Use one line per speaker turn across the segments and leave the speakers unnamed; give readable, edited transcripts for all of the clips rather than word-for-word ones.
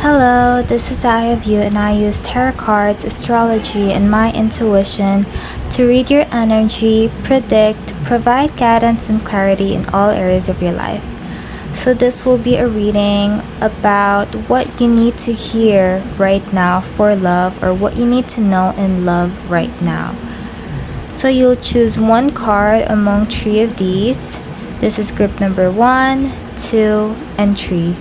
Hello, this is Zahia Veu I, and I use tarot cards, astrology, and my intuition to read your energy, predict, provide guidance and clarity in all areas of your life. So this will be a reading about what you need to hear right now for love, or what you need to know in love right now. So you'll choose one card among three of these. This is group number 1, 2, and 3.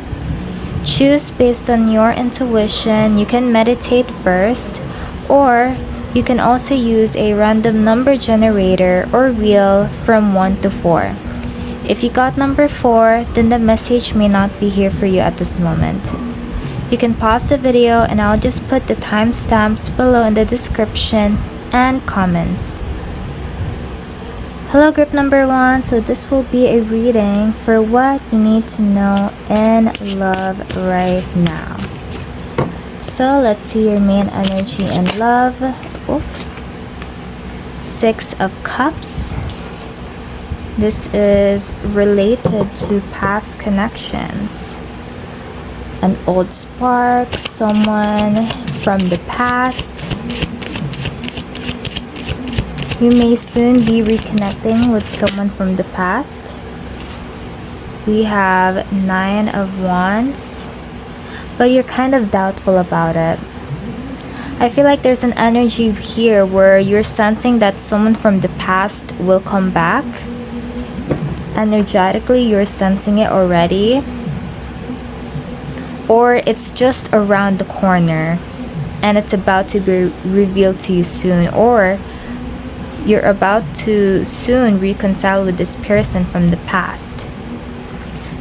Choose based on your intuition. You can meditate first, or you can also use a random number generator or wheel from 1 to 4. If you got number 4, then the message may not be here for you at this moment. You can pause the video and I'll just put the timestamps below in the description and comments. Hello group number 1, so this will be a reading for what you need to know in love right now. So let's see your main energy in love. 6 of Cups. This is related to past connections. An old spark, someone from the past. You may soon be reconnecting with someone from the past. We have 9 of Wands, but you're kind of doubtful about it. I feel like there's an energy here where you're sensing that someone from the past will come back. Energetically, you're sensing it already. Or it's just around the corner and it's about to be revealed to you soon. Or you're about to soon reconcile with this person from the past.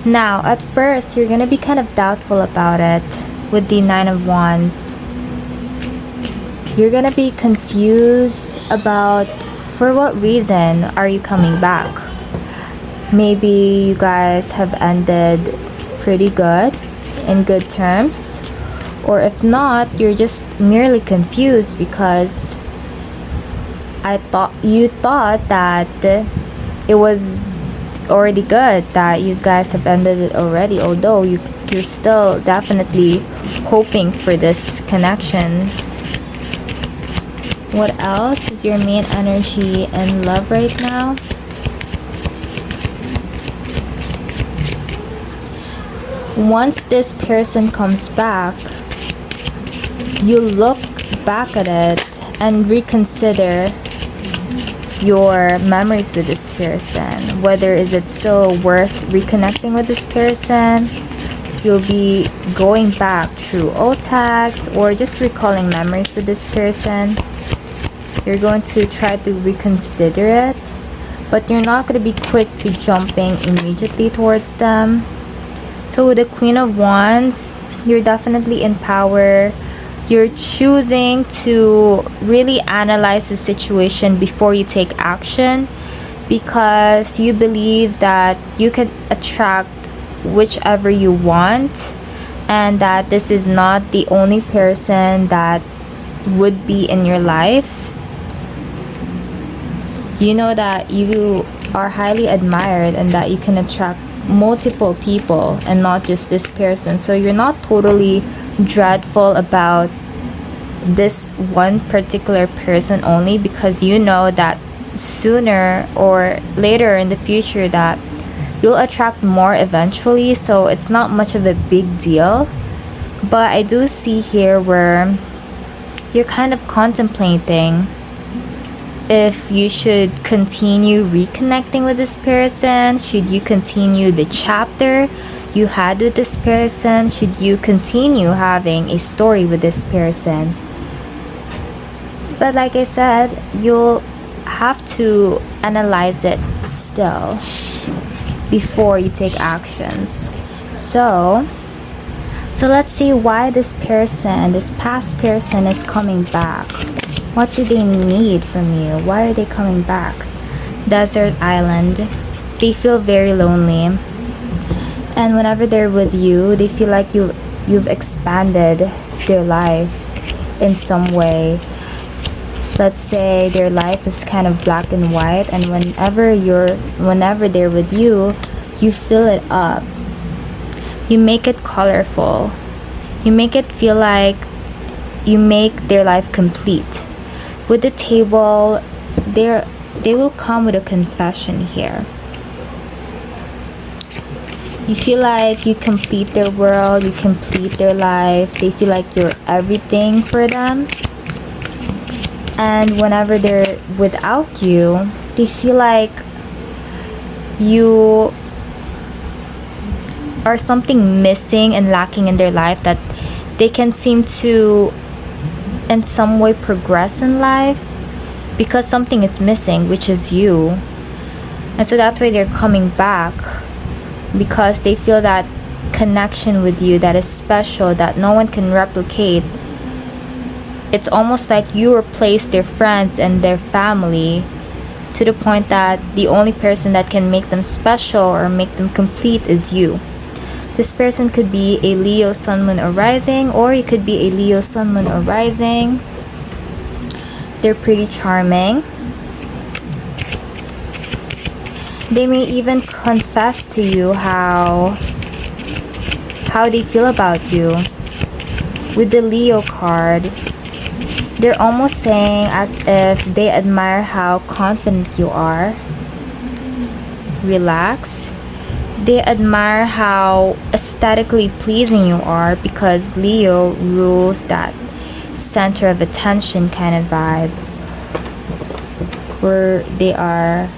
Now, at first, you're gonna be kind of doubtful about it with the 9 of Wands. You're gonna be confused about for what reason are you coming back. Maybe you guys have ended pretty good, in good terms. Or if not, you're just merely confused because you thought that it was already good, that you guys have ended it already, although you're still definitely hoping for this connection. What else is your main energy in love right now? Once this person comes back, you look back at it and reconsider your memories with this person. Whether is it still worth reconnecting with this person? You'll be going back through old tags or just recalling memories with this person. You're going to try to reconsider it, but you're not going to be quick to jumping immediately towards them. So with the Queen of Wands, you're definitely in power. You're choosing to really analyze the situation before you take action, because you believe that you can attract whichever you want, and that this is not the only person that would be in your life. You know that you are highly admired and that you can attract multiple people and not just this person. So you're not totally dreadful about this one particular person only, because you know that sooner or later in the future that you'll attract more eventually. So it's not much of a big deal. But I do see here where you're kind of contemplating if you should continue reconnecting with this person. Should you continue the chapter you had with this person? Should you continue having a story with this person? But like I said, you'll have to analyze it still before you take actions. So let's see why this person, this past person, is coming back. What do they need from you? Why are they coming back? Desert island. They feel very lonely. And whenever they're with you, they feel like you've expanded their life in some way. Let's say their life is kind of black and white, and whenever they're with you, you fill it up. You make it colorful. You make it feel like you make their life complete. With the table, they will come with a confession here. You feel like you complete their world, you complete their life. They feel like you're everything for them. And whenever they're without you, they feel like you are something missing and lacking in their life, that they can seem to in some way progress in life because something is missing, which is you. And so that's why they're coming back, because they feel that connection with you that is special, that no one can replicate. It's almost like you replace their friends and their family, to the point that the only person that can make them special or make them complete is you. This person could be a Leo Sun Moon or Rising, or it could be a Leo Sun Moon or Rising. They're pretty charming. They may even confess to you how they feel about you. With the Leo card, they're almost saying as if they admire how confident you are. Relax. They admire how aesthetically pleasing you are, because Leo rules that center of attention kind of vibe, where they are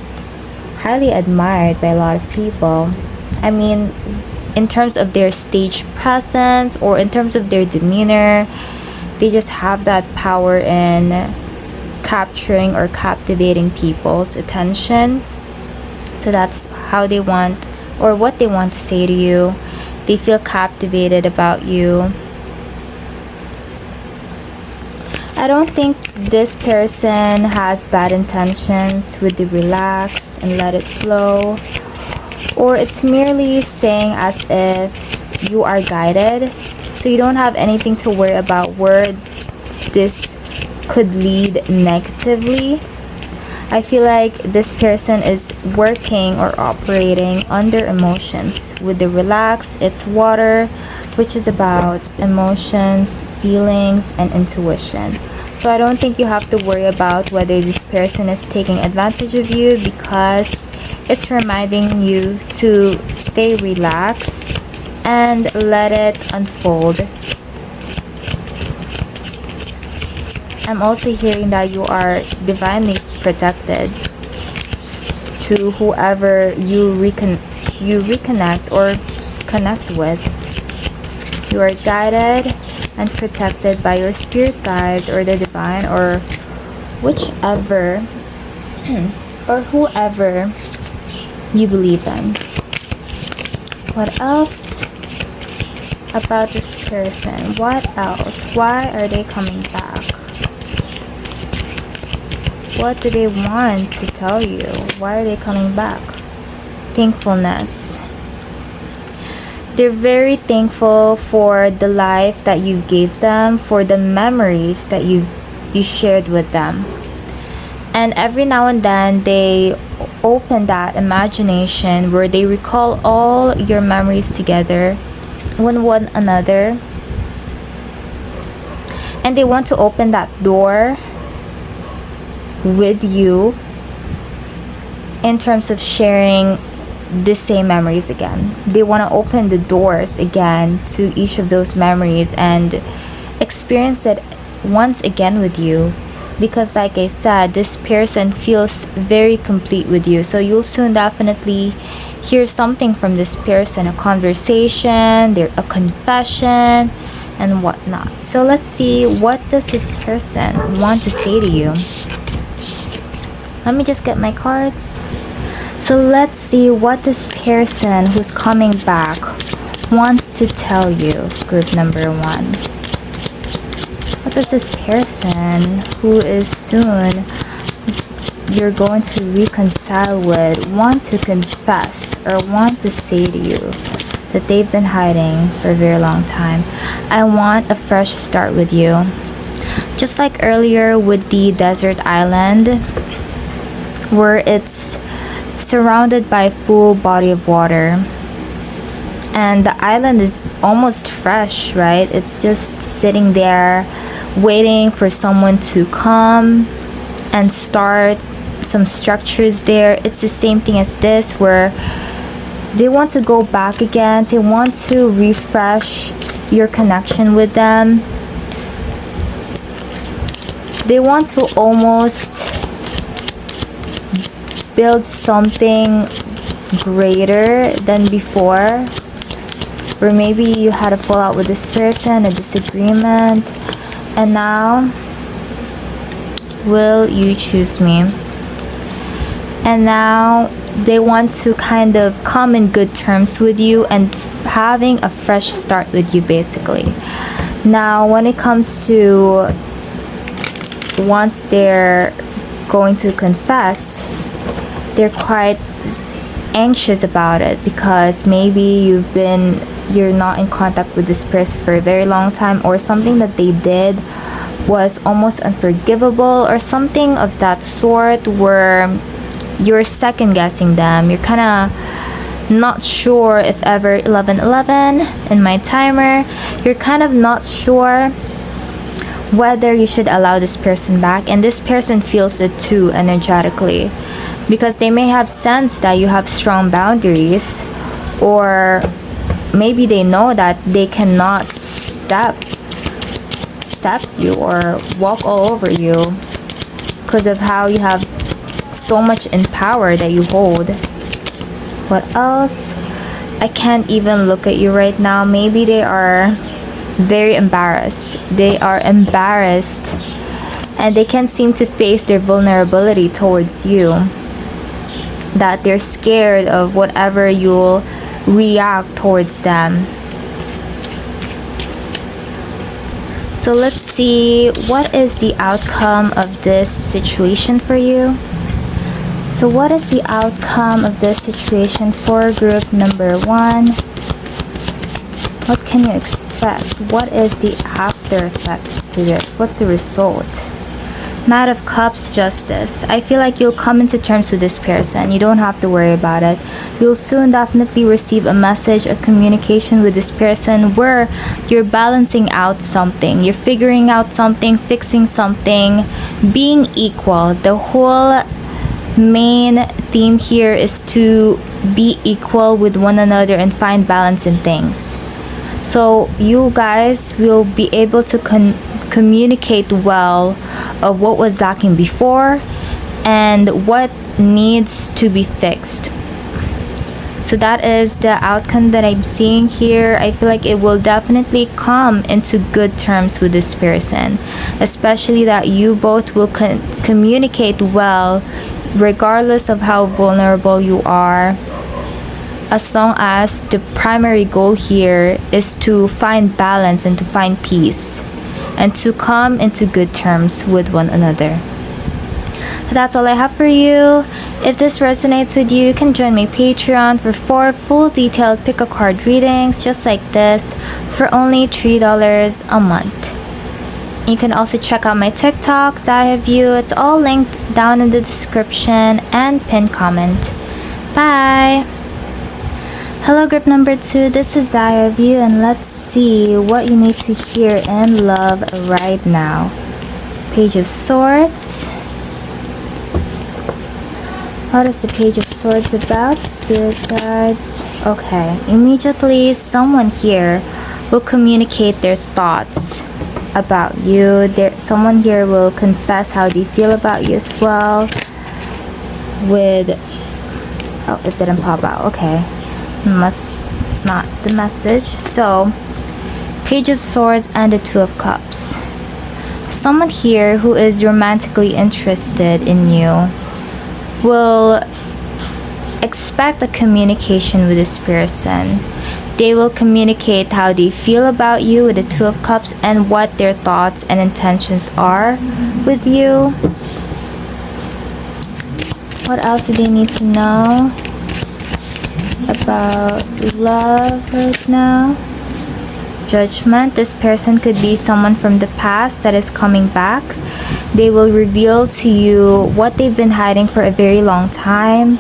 highly admired by a lot of people. I mean, in terms of their stage presence or in terms of their demeanor, they just have that power in capturing or captivating people's attention. So that's how they want, or what they want to say to you. They feel captivated about you. I don't think this person has bad intentions with the relax and let it flow, or it's merely saying as if you are guided, so you don't have anything to worry about where this could lead negatively. I feel like this person is working or operating under emotions. With the relax, it's water, which is about emotions, feelings, and intuition. So I don't think you have to worry about whether this person is taking advantage of you, because it's reminding you to stay relaxed and let it unfold. I'm also hearing that you are divinely protected to whoever you reconnect or connect with. You are guided and protected by your spirit guides or the divine, or whichever or whoever you believe in. What else about this person? What else? Why are they coming back? What do they want to tell you? Why are they coming back? Thankfulness. They're very thankful for the life that you gave them, for the memories that you shared with them. And every now and then they open that imagination where they recall all your memories together with one another. And they want to open that door with you in terms of sharing the same memories again. They want to open the doors again to each of those memories and experience it once again with you, because like I said, this person feels very complete with you. So you'll soon definitely hear something from this person, a conversation, a confession, and whatnot. So let's see, what does this person want to say to you? Let me just get my cards. So let's see what this person who's coming back wants to tell you. Group number 1. What does this person who is soon you're going to reconcile with want to confess or want to say to you that they've been hiding for a very long time? I want a fresh start with you. Just like earlier with the desert island, where it's surrounded by a full body of water, And the island is almost fresh, right? It's just sitting there waiting for someone to come and start some structures there. It's the same thing as this, where they want to go back again. They want to refresh your connection with them. They want to almost build something greater than before, or maybe you had a fallout with this person, a disagreement, and now will you choose me? And now they want to kind of come in good terms with you and having a fresh start with you, basically. Now when it comes to once they're going to confess, they're quite anxious about it, because maybe you're not in contact with this person for a very long time, or something that they did was almost unforgivable or something of that sort, where you're second guessing them. You're kind of not sure if ever 11:11 in my timer. You're kind of not sure whether you should allow this person back, and this person feels it too energetically, because they may have sensed that you have strong boundaries, or maybe they know that they cannot step you or walk all over you because of how you have so much in power that you hold. What else? I can't even look at you right now. Maybe they are very embarrassed. They are embarrassed and they can't seem to face their vulnerability towards you, that they're scared of whatever you'll react towards them. So let's see, what is the outcome of this situation for you? So what is the outcome of this situation for group number 1? What can you expect? What is the after effect to this? What's the result? Knight of Cups, Justice. I feel like you'll come into terms with this person. You don't have to worry about it. You'll soon definitely receive a message, a communication with this person where you're balancing out something. You're figuring out something, fixing something, being equal. The whole main theme here is to be equal with one another and find balance in things. So you guys will be able to communicate well of what was lacking before and what needs to be fixed. So that is the outcome that I'm seeing here. I feel like it will definitely come into good terms with this person, especially that you both will communicate well regardless of how vulnerable you are, as long as the primary goal here is to find balance and to find peace and to come into good terms with one another. That's all I have for you. If this resonates with you, you can join my Patreon for 4 full detailed pick a card readings just like this for only $3 a month. You can also check out my TikTok, Zahia Veu. It's all linked down in the description and pinned comment. Bye! Hello group number 2, this is Zahia Veu, and let's see what you need to hear in love right now. Page of Swords. What is the Page of Swords about? Spirit guides. Okay, immediately someone here will communicate their thoughts about you. Someone here will confess how they feel about you as well. Oh, it didn't pop out. Okay. It's not the message. So Page of Swords and the Two of Cups. Someone here who is romantically interested in you will expect a communication with this person. They will communicate how they feel about you with the Two of Cups and what their thoughts and intentions are with you. What else do they need to know about love right now? Judgment. This person could be someone from the past that is coming back. They will reveal to you what they've been hiding for a very long time,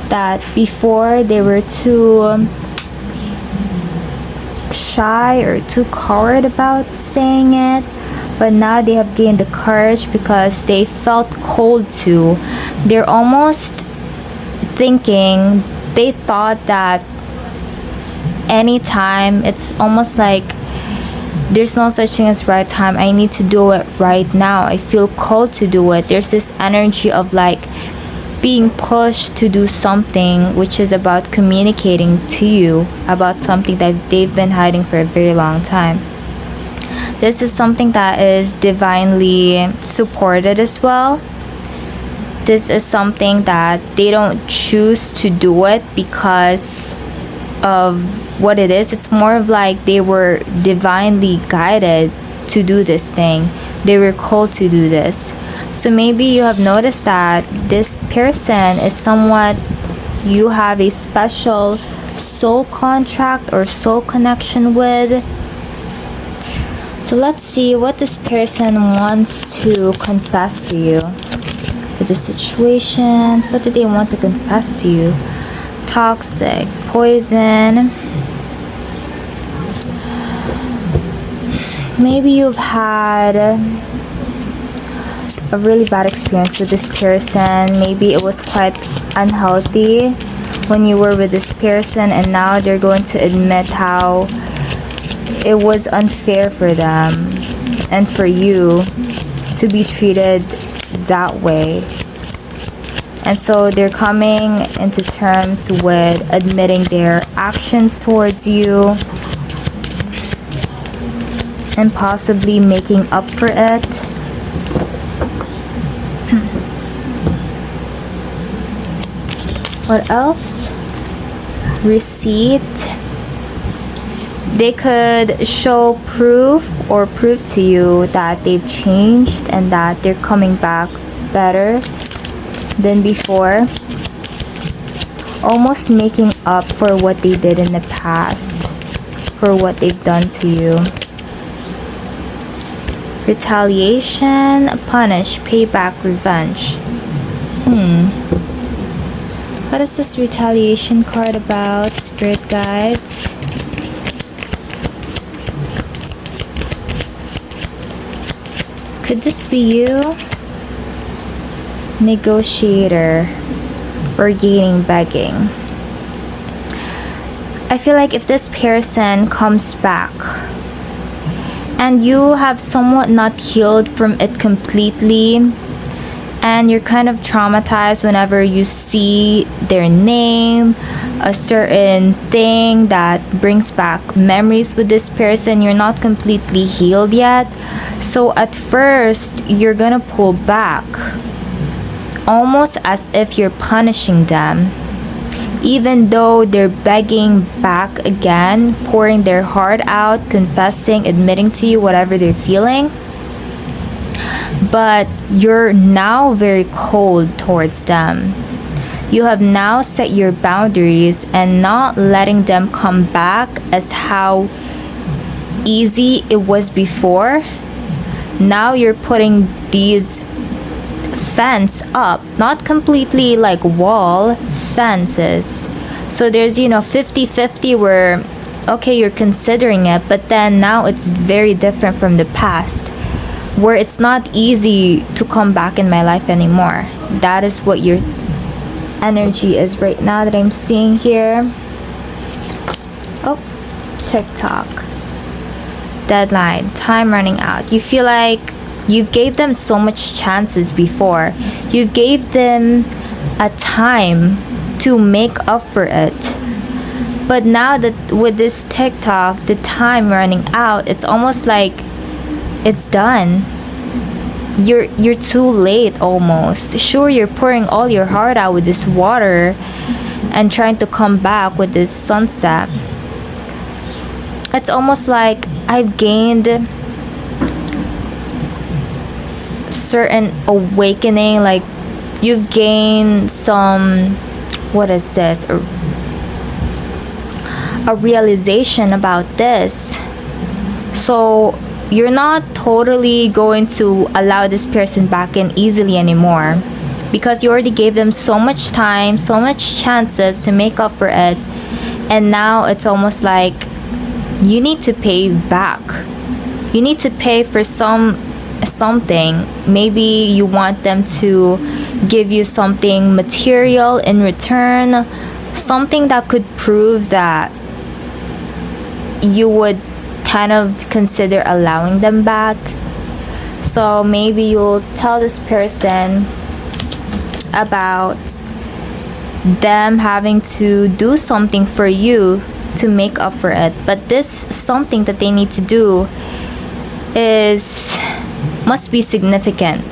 that before they were too shy or too coward about saying it, but now they have gained the courage because they felt called to. They're almost thinking, they thought that anytime, it's almost like there's no such thing as right time. I need to do it right now. I feel called to do it. There's this energy of like being pushed to do something, which is about communicating to you about something that they've been hiding for a very long time. This is something that is divinely supported as well. This is something that they don't choose to do it because of what it is. It's more of like they were divinely guided to do this thing. They were called to do this. So maybe you have noticed that this person is somewhat, you have a special soul contract or soul connection with. So let's see what this person wants to confess to you with the situation. What do they want to confess to you? Toxic, poison. Maybe you've had a really bad experience with this person. Maybe it was quite unhealthy when you were with this person, and now they're going to admit how it was unfair for them and for you to be treated that way. And so they're coming into terms with admitting their actions towards you and possibly making up for it. What else? Receipt. They could show proof or prove to you that they've changed and that they're coming back better than before. Almost making up for what they did in the past, for what they've done to you. Retaliation, punish, payback, revenge. What is this retaliation card about, spirit guides? Could this be you? Negotiator or gaining, begging. I feel like if this person comes back and you have somewhat not healed from it completely, and you're kind of traumatized whenever you see their name, a certain thing that brings back memories with this person, you're not completely healed yet. So at first, you're gonna pull back, almost as if you're punishing them, even though they're begging back again, pouring their heart out, confessing, admitting to you whatever they're feeling. But you're now very cold towards them. You have now set your boundaries and not letting them come back as how easy it was before. Now you're putting these fence up, not completely like wall, fences. So there's 50-50 where okay, you're considering it, but then now it's very different from the past, where it's not easy to come back in my life anymore. That is what your energy is right now that I'm seeing here. Oh, TikTok. Deadline, time running out. You feel like you gave them so much chances before. You gave them a time to make up for it. But now that with this TikTok, the time running out, it's almost like it's done. You're too late almost. Sure, you're pouring all your heart out with this water and trying to come back with this sunset. It's almost like I've gained certain awakening, like you've gained some, what is this, a realization about this. So you're not totally going to allow this person back in easily anymore, because you already gave them so much time, so much chances to make up for it, and now it's almost like you need to pay back. You need to pay for something. Maybe you want them to give you something material in return, something that could prove that you would kind of consider allowing them back. So maybe you'll tell this person about them having to do something for you to make up for it, but this something that they need to do must be significant,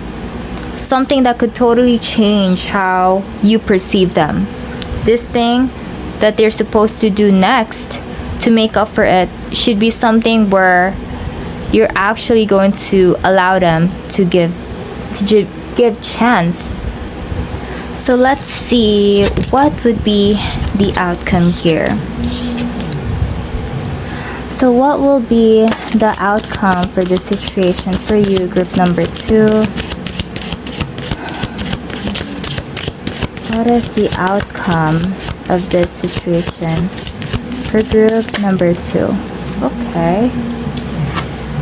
something that could totally change how you perceive them. This thing that they're supposed to do next to make up for it should be something where you're actually going to allow them to give chance. So let's see what would be the outcome here. So what will be the outcome for this situation for you, group number 2? What is the outcome of this situation for group number 2? Okay.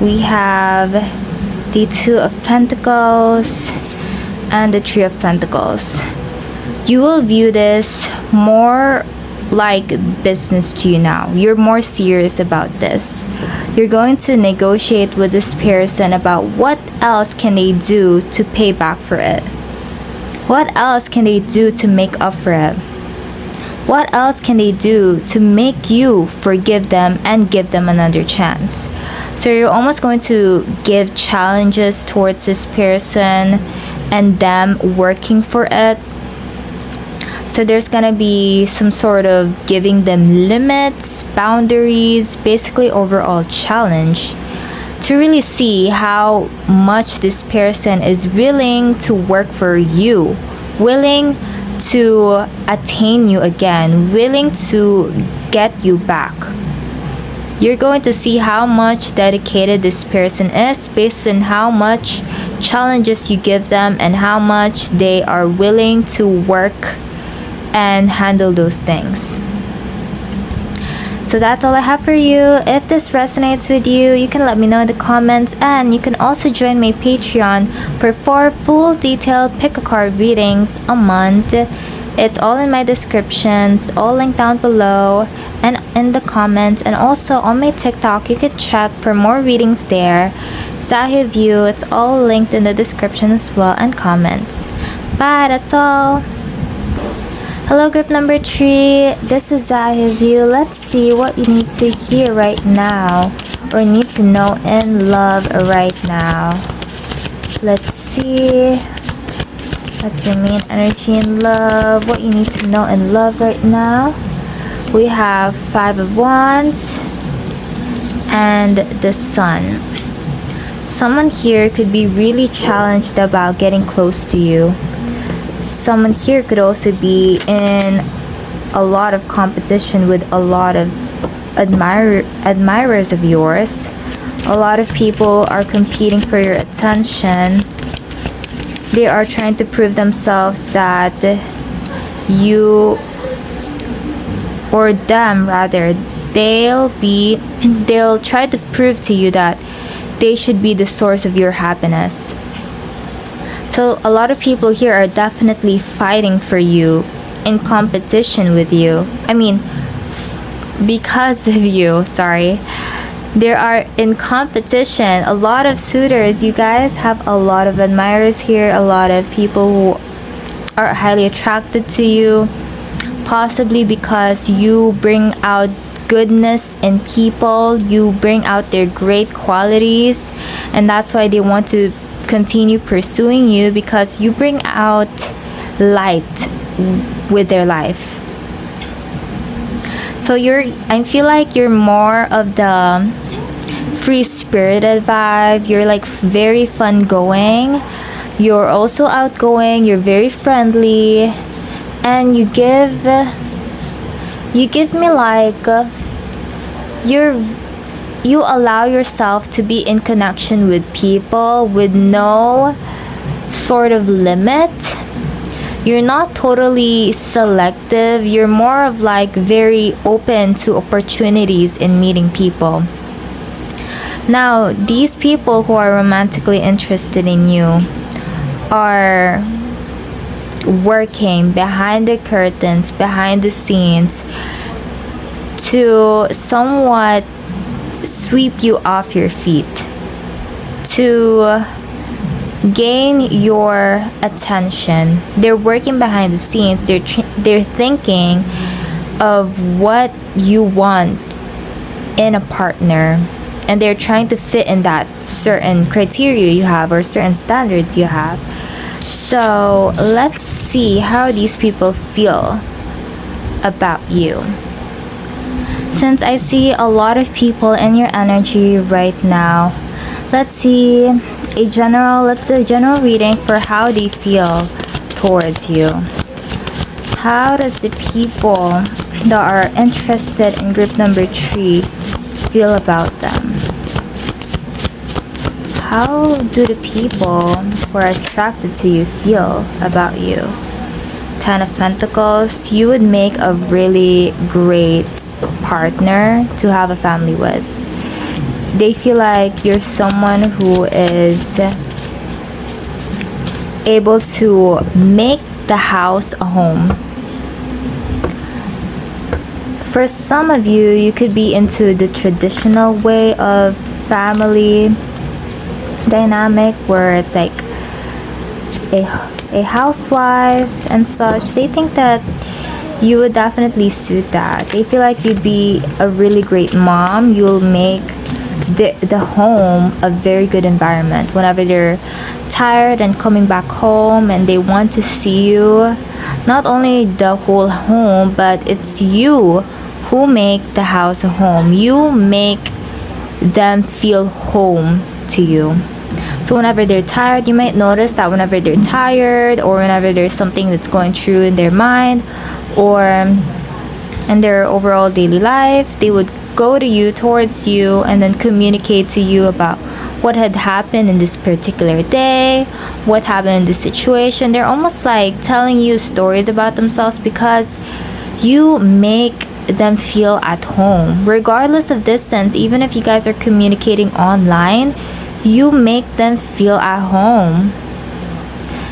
We have the 2 of Pentacles and the 3 of Pentacles. You will view this more like business to you now. You're more serious about this. You're going to negotiate with this person about what else can they do to pay back for it. What else can they do to make up for it? What else can they do to make you forgive them and give them another chance? So you're almost going to give challenges towards this person and them working for it. So there's gonna be some sort of giving them limits, boundaries, basically overall challenge to really see how much this person is willing to work for you, willing to attain you again, willing to get you back. You're going to see how much dedicated this person is based on how much challenges you give them and how much they are willing to work and handle those things. So that's all I have for you. If this resonates with you, you can let me know in the comments, and you can also join my Patreon for 4 full detailed pick a card readings a month. It's all in my descriptions, all linked down below and in the comments, and also on my TikTok you can check for more readings there. Zahia Veu, it's all linked in the description as well and comments. Bye, that's all. Hello group number 3, this is Zahia Veu. Let's see what you need to hear right now or need to know in love right now. Let's see. That's your main energy in love. What you need to know in love right now. We have 5 of Wands and the Sun. Someone here could be really challenged about getting close to you. Someone here could also be in a lot of competition with a lot of admirers of yours. A lot of people are competing for your attention. They are trying to prove themselves that you, or them rather, they'll try to prove to you that they should be the source of your happiness. So a lot of people here are definitely fighting for you, in competition with you. I mean, because of you, sorry. They are in competition. A lot of suitors. You guys have a lot of admirers here. A lot of people who are highly attracted to you. Possibly because you bring out goodness in people. You bring out their great qualities. And that's why they want to continue pursuing you, because you bring out light with their life. So I feel like you're more of the free-spirited vibe. You're like very fun going. You're also outgoing. You're very friendly, and you give me like you allow yourself to be in connection with people with no sort of limit. you're not totally selective. You're more of like very open to opportunities in meeting people. Now, these people who are romantically interested in you are working behind the curtains, behind the scenes, to somewhat sweep you off your feet, to gain your attention. They're working behind the scenes. They're thinking of what you want in a partner, and they're trying to fit in that certain criteria you have or certain standards you have. So let's see how these people feel about you. Since I see a lot of people in your energy right now, let's do a general reading for how they feel towards you. How does the people that are interested in group number 3 feel about them? How do the people who are attracted to you feel about you? 10 of Pentacles. You would make a really great partner to have a family with. They feel like you're someone who is able to make the house a home. For some of you, you could be into the traditional way of family dynamic where it's like a housewife and such. They think that you would definitely suit that. They feel like you'd be a really great mom. You'll make the home a very good environment whenever they're tired and coming back home, and they want to see you. Not only the whole home, but it's you who make the house a home. You make them feel home to you. So whenever they're tired, you might notice that whenever they're tired or whenever there's something that's going through in their mind or in their overall daily life, they would go to you, towards you, and then communicate to you about what had happened in this particular day, what happened in this situation. They're almost like telling you stories about themselves because you make them feel at home. Regardless of distance, even if you guys are communicating online, you make them feel at home.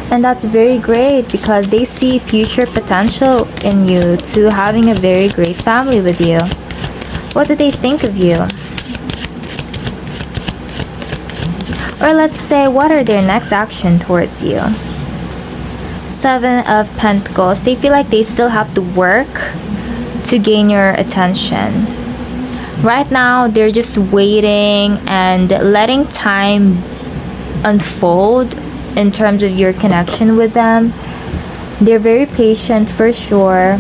And that's very great because they see future potential in you to having a very great family with you. What do they think of you? Or let's say, what are their next action towards you? 7 of Pentacles. They feel like they still have to work to gain your attention. Right now, they're just waiting and letting time unfold in terms of your connection with them. They're very patient for sure.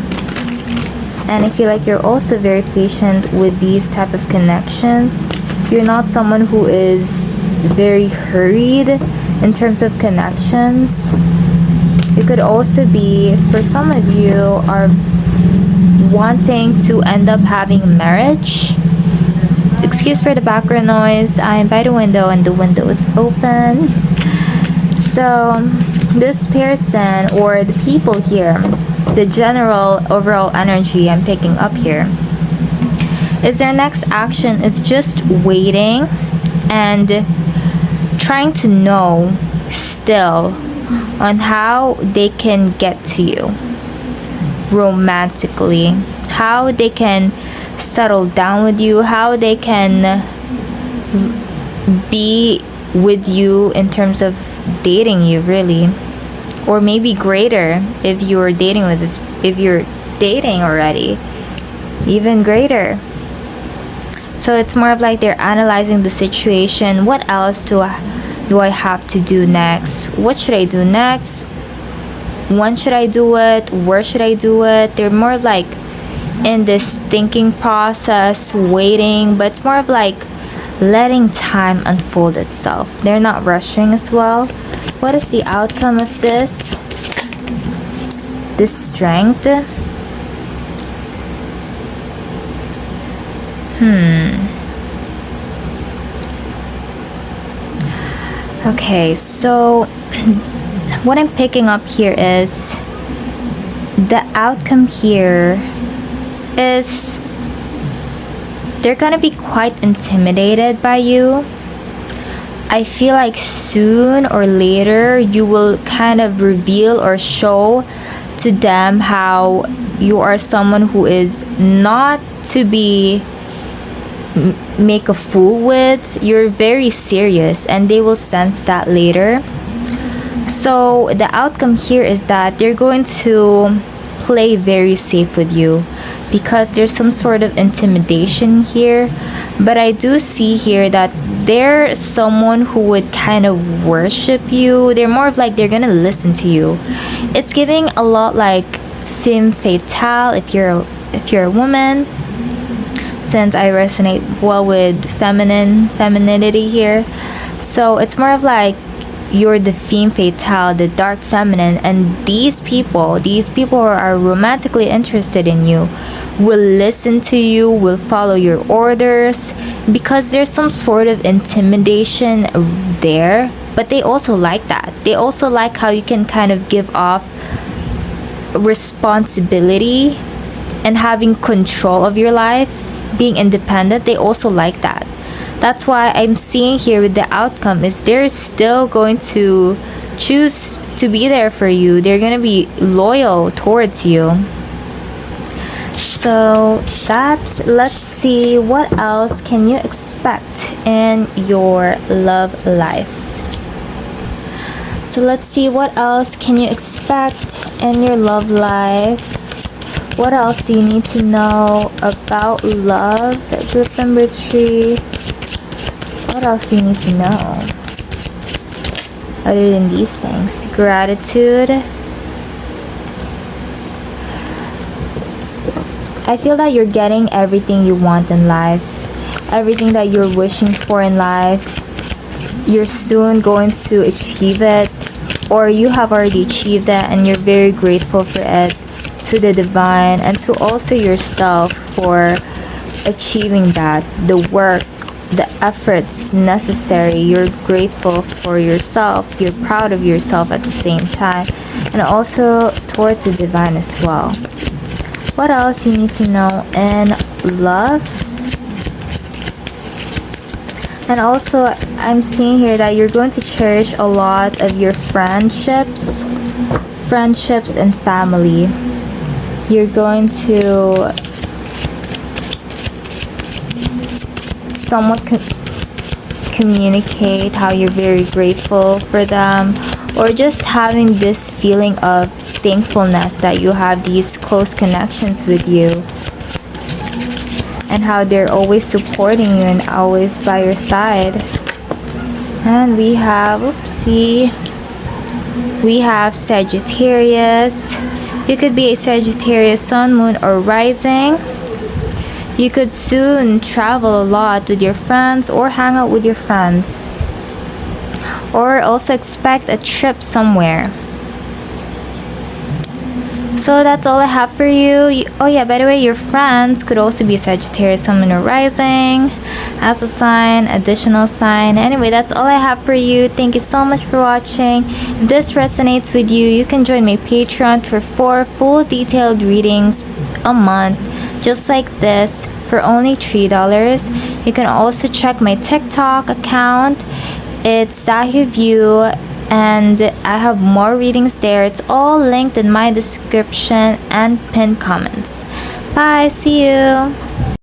And I feel like you're also very patient with these type of connections. You're not someone who is very hurried in terms of connections. It could also be, for some of you, are wanting to end up having a marriage. Excuse for the background noise. I am by the window and the window is open. So this person or the people here, the general overall energy I'm picking up here is their next action is just waiting and trying to know still on how they can get to you romantically, how they can settle down with you, how they can be with you in terms of dating you, really, or maybe greater if you're dating with this, if you're dating already, even greater. So it's more of like they're analyzing the situation. What else do I have to do next? What should I do next? When should I do it? Where should I do it? They're more of like in this thinking process, waiting, but it's more of like letting time unfold itself. They're not rushing as well. What is the outcome of this? The Strength. Okay, so what I'm picking up here is the outcome here is they're gonna be quite intimidated by you. I feel like soon or later you will kind of reveal or show to them how you are someone who is not to be make a fool with. You're very serious, and they will sense that later. So the outcome here is that they're going to play very safe with you because there's some sort of intimidation here. But I do see here that they're someone who would kind of worship you. They're more of like they're gonna listen to you. It's giving a lot like femme fatale if you're a woman, since I resonate well with femininity here. So it's more of like you're the femme fatale, the dark feminine, and these people who are romantically interested in you will listen to you, will follow your orders, because there's some sort of intimidation there. But they also like that. They also like how you can kind of give off responsibility and having control of your life, being independent. They also like that. That's why I'm seeing here with the outcome is they're still going to choose to be there for you. They're going to be loyal towards you. So let's see, what else can you expect in your love life? So let's see, what else can you expect in your love life? What else do you need to know about love? Group number 3. What else do you need to know other than these things? Gratitude. I feel that you're getting everything you want in life, everything that you're wishing for in life. You're soon going to achieve it, or you have already achieved it and you're very grateful for it, to the divine and to also yourself for achieving that, the work, the efforts necessary. You're grateful for yourself, you're proud of yourself at the same time, and also towards the divine as well. What else you need to know in love? And also I'm seeing here that you're going to cherish a lot of your friendships and family. You're going to somewhat communicate how you're very grateful for them, or just having this feeling of thankfulness that you have these close connections with you, and how they're always supporting you and always by your side. And we have, we have Sagittarius. You could be a Sagittarius sun, moon, or rising. You could soon travel a lot with your friends or hang out with your friends, or also expect a trip somewhere. So that's all I have for you. Oh yeah, by the way, your friends could also be Sagittarius, sun, moon, or rising as a sign, additional sign. Anyway, that's all I have for you. Thank you so much for watching. If this resonates with you, you can join my Patreon for 4 full detailed readings a month, just like this, for only $3. You can also check my TikTok account. It's Zahia Veu, and I have more readings there. It's all linked in my description and pinned comments. Bye, see you.